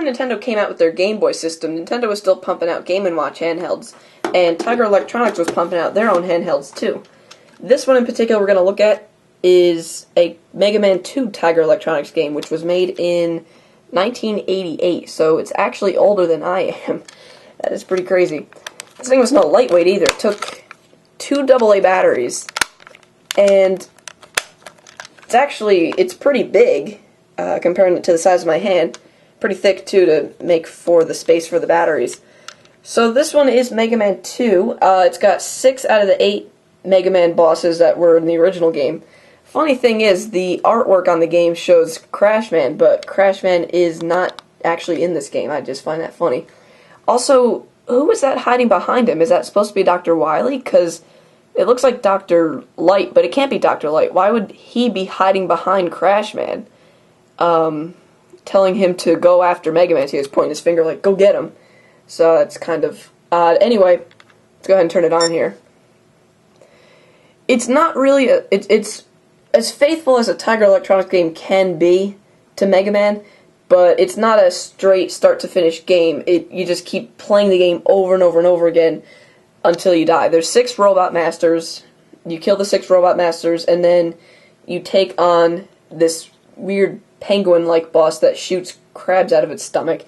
when Nintendo came out with their Game Boy system, Nintendo was still pumping out Game & Watch handhelds, and Tiger Electronics was pumping out their own handhelds too. This one in particular we're going to look at is a Mega Man 2 Tiger Electronics game, which was made in 1988, so it's actually older than I am. That is pretty crazy. This thing was not lightweight either. It took 2 AA batteries, and it's pretty big, comparing it to the size of my hand. Pretty thick, too, to make for the space for the batteries. So this one is Mega Man 2. It's got 6 out of the 8 Mega Man bosses that were in the original game. Funny thing is, the artwork on the game shows Crash Man, but Crash Man is not actually in this game. I just find that funny. Also, who is that hiding behind him? Is that supposed to be Dr. Wily? Because it looks like Dr. Light, but it can't be Dr. Light. Why would he be hiding behind Crash Man? Telling him to go after Mega Man. He was pointing his finger like, go get him. So that's kind of odd. Anyway, let's go ahead and turn it on here. It's not really it's as faithful as a Tiger Electronics game can be to Mega Man, but it's not a straight start-to-finish game. You just keep playing the game over and over and over again until you die. There's 6 Robot Masters. You kill the 6 Robot Masters, and then you take on this weird penguin-like boss that shoots crabs out of its stomach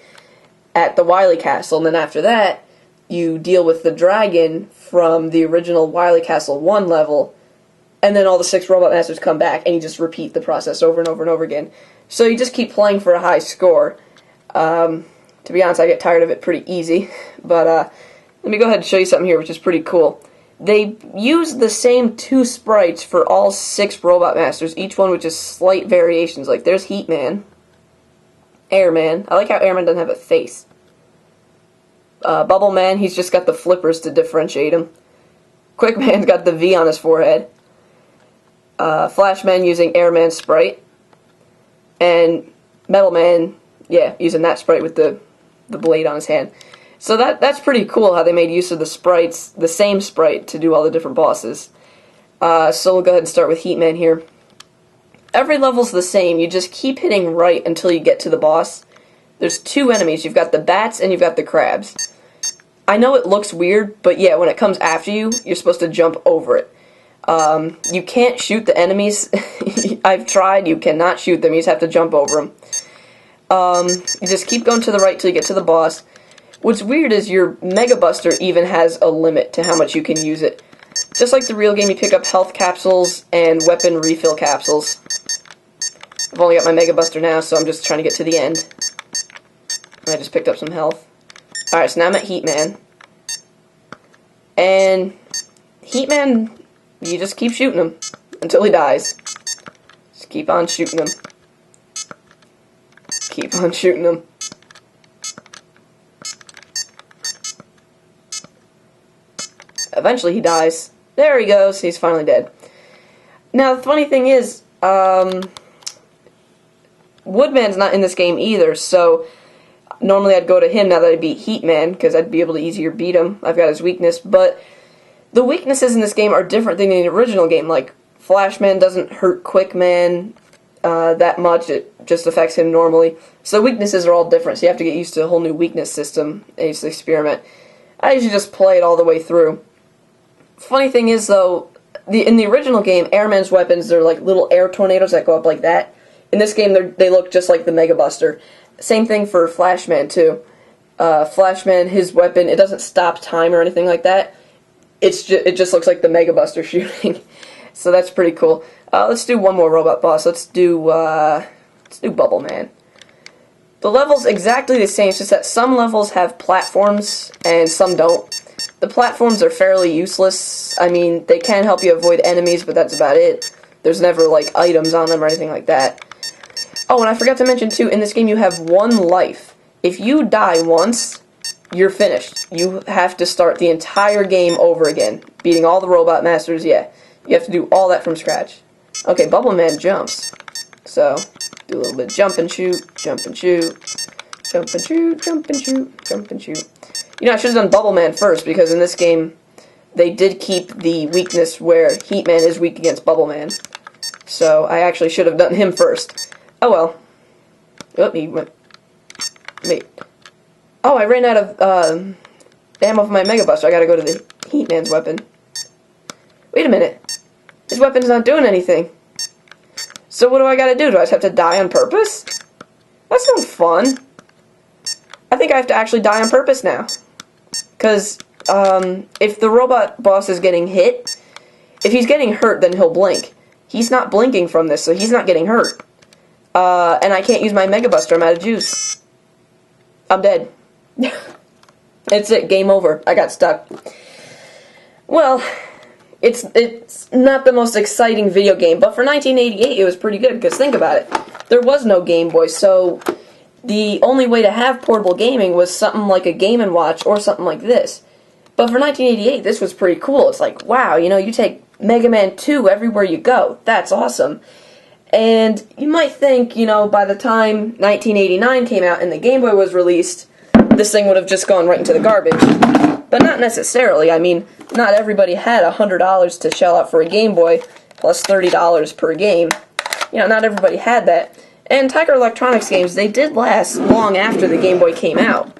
at the Wily Castle, and then after that, you deal with the dragon from the original Wily Castle 1 level, and then all the 6 Robot Masters come back, and you just repeat the process over and over and over again. So you just keep playing for a high score. To be honest, I get tired of it pretty easy, but let me go ahead and show you something here, which is pretty cool. They use the same 2 sprites for all 6 Robot Masters, each one with just slight variations. Like, there's Heat Man, Airman. I like how Airman doesn't have a face. Bubbleman, he's just got the flippers to differentiate him. Quickman's got the V on his forehead. Flashman using Airman's sprite. And Metal Man, yeah, using that sprite with the blade on his hand. So that's pretty cool how they made use of the sprites, the same sprite, to do all the different bosses. So we'll go ahead and start with Heat Man here. Every level's the same. You just keep hitting right until you get to the boss. There's 2 enemies. You've got the bats and you've got the crabs. I know it looks weird, but yeah, when it comes after you, you're supposed to jump over it. You can't shoot the enemies. I've tried. You cannot shoot them. You just have to jump over them. You just keep going to the right till you get to the boss. What's weird is your Mega Buster even has a limit to how much you can use it. Just like the real game, you pick up health capsules and weapon refill capsules. I've only got my Mega Buster now, so I'm just trying to get to the end. I just picked up some health. Alright, so now I'm at Heat Man. And Heat Man, you just keep shooting him until he dies. Just keep on shooting him. Keep on shooting him. Eventually he dies. There he goes. He's finally dead. Now, the funny thing is, Woodman's not in this game either, so normally I'd go to him now that I beat Heat Man, because I'd be able to easier beat him. I've got his weakness, but the weaknesses in this game are different than in the original game. Like, Flashman doesn't hurt Quickman that much. It just affects him normally. So the weaknesses are all different, so you have to get used to a whole new weakness system and just experiment. I usually just play it all the way through. Funny thing is, though, in the original game, Airman's weapons, they're like little air tornadoes that go up like that. In this game, they look just like the Mega Buster. Same thing for Flashman, too. Flashman, his weapon, it doesn't stop time or anything like that. It just looks like the Mega Buster shooting. So that's pretty cool. Let's do one more robot boss. Let's do Bubbleman. The level's exactly the same, it's just that some levels have platforms and some don't. The platforms are fairly useless. I mean, they can help you avoid enemies, but that's about it. There's never, like, items on them or anything like that. Oh, and I forgot to mention, too, in this game you have 1 life. If you die once, you're finished. You have to start the entire game over again. Beating all the Robot Masters, yeah. You have to do all that from scratch. Okay, Bubbleman jumps. So, do a little bit of jump and shoot, jump and shoot, jump and shoot, jump and shoot, jump and shoot. You know, I should have done Bubbleman first, because in this game, they did keep the weakness where Heat Man is weak against Bubbleman. So, I actually should have done him first. Oh well. Oh, he went Wait. Oh, I ran out of ammo for my Mega Buster. I gotta go to the Heatman's weapon. Wait a minute. His weapon's not doing anything. So what do I gotta do? Do I just have to die on purpose? That's no fun. I think I have to actually die on purpose now. Because, if the robot boss is getting hit, if he's getting hurt, then he'll blink. He's not blinking from this, so he's not getting hurt. And I can't use my Mega Buster. I'm out of juice. I'm dead. It's it. Game over. I got stuck. Well, it's not the most exciting video game, but for 1988 it was pretty good, because think about it. There was no Game Boy, so the only way to have portable gaming was something like a Game & Watch or something like this. But for 1988, this was pretty cool. It's like, wow, you know, you take Mega Man 2 everywhere you go. That's awesome. And you might think, you know, by the time 1989 came out and the Game Boy was released, this thing would have just gone right into the garbage. But not necessarily. I mean, not everybody had $100 to shell out for a Game Boy, plus $30 per game. You know, not everybody had that. And Tiger Electronics games, they did last long after the Game Boy came out.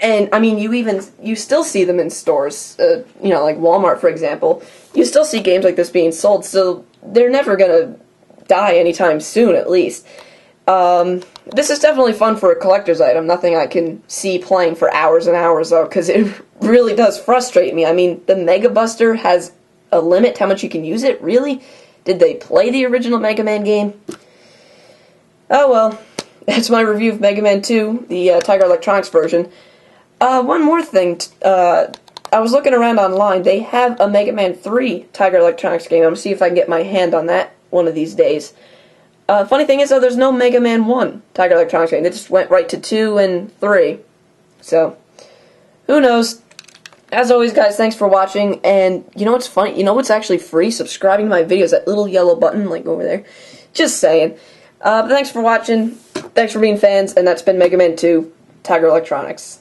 And, I mean, you still see them in stores, you know, like Walmart, for example. You still see games like this being sold, so they're never gonna die anytime soon, at least. This is definitely fun for a collector's item. Nothing I can see playing for hours and hours, though, because it really does frustrate me. I mean, the Mega Buster has a limit to how much you can use it? Really? Did they play the original Mega Man game? Oh well, that's my review of Mega Man 2, the Tiger Electronics version. One more thing, I was looking around online. They have a Mega Man 3 Tiger Electronics game. I'm going to see if I can get my hand on that one of these days. Funny thing is, though, there's no Mega Man 1 Tiger Electronics game. They just went right to 2 and 3. So, who knows? As always, guys, thanks for watching. And you know what's funny? You know what's actually free? Subscribing to my videos. That little yellow button, like over there. Just saying. But thanks for watching. Thanks for being fans. And that's been Mega Man 2 Tiger Electronics.